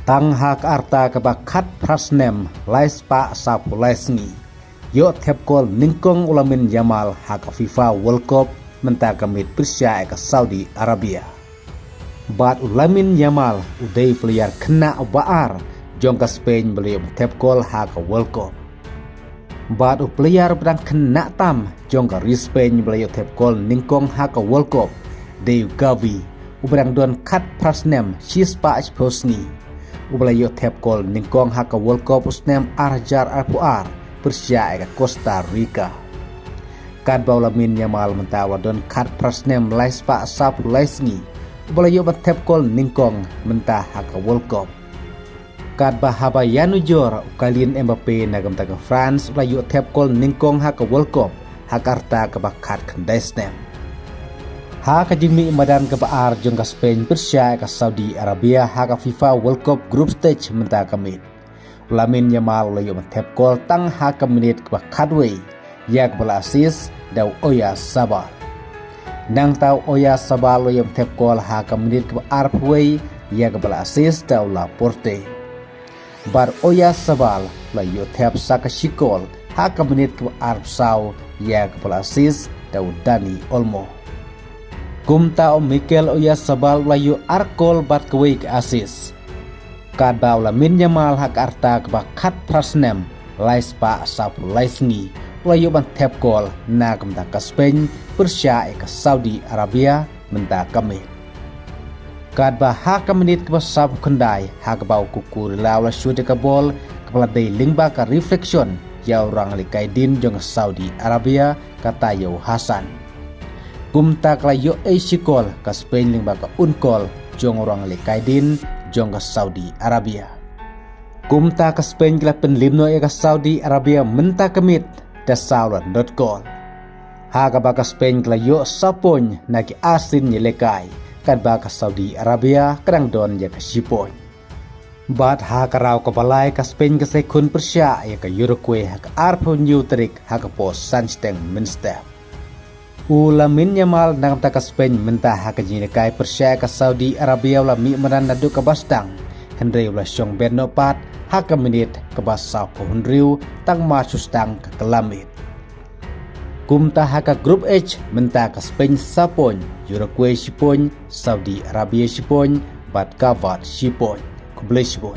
Tang hak arta kebakat prasnem lais pa sapu laisngi. Yo tepkol ningkong ulamin Yamal hak FIFA World Cup menta kamit Persia ke Saudi Arabia. Bat ulamin Yamal udai player kena baar jong ke Spain beliau tepkol hak World Cup. Bat player berang kena tam jong ke Spain beliau tepkol ningkong hak World Cup. Deu Gavi ubrang don kat prasnem sispa posni. Ublayo tepkol ningkong hak World Cup usnem arjar arpuar Persia ke Costa Rica. Kad baulamin Yamal mentawa don kat prasnem laispa sapu laisngi. Ublayo tepkol ningkong mentah hak World Cup. Kad bahaba yanujor ukalin Mbappe nagam taga France ublayo tepkol ningkong hak World Cup hak arta kebakat kendesnem. Hak jingmi madan ke baar jong ke Spain Persia ke Saudi Arabia hak FIFA World Cup Group Stage menta kamit. Ulamin Yamal layo tepkol tang hak menit ke bakadway yak bala asis daw Oya Sabal. Nang tau Oya Sabal layo tepkol hak menit ke arpway yak bala asis daw Laporte. Bar Oya Sabal layo tep saka shikol hak menit ke arpsaw yak bala asis daw Dani Olmo. Kumta Mikel Oya Sabal layu arkol bat kewei ke asis. Kad baulamin Yamal hak arta kebakat prasnem lais pa sapu laisngi layu ban tepkol na kemta ke Spain Persia ke Saudi Arabia menta kamit. Kad ba hak menit ke sapu kendai hak bau kukur laula syude ke bol kepala day lingba ke reflection ya orang likaidin jong Saudi Arabia kata Yau Hasan. Kumta klayo sikol ke Spain lingba ke unkol jong orang likaidin jong ke Saudi Arabia. Kumta ke Spain kela penlimno ke Saudi Arabia menta kemit dasaulan .gol. Haga ba ke Spain klayo sapon nagi asin nyelekai kan ba ke Saudi Arabia kadang don ya ke sipon. Bat haka raw ke balai ke Spain ke sekun Persia ya ke Uruguay haka arpon yutrik haka pos sansteng minstep. Ulamin Yamal nang taka Spain mentah hak jinikai Persia ke Saudi Arabia ulami meran nadu ke bastang. Henry ulah syong berno pat hak menit ke basau pohonriu tang masustang ke kelamit. Kumta hak grup H mentah ke Spain sapon, Uruguay sipon, Saudi Arabia sipon, bat kavat sipon, kublesipon.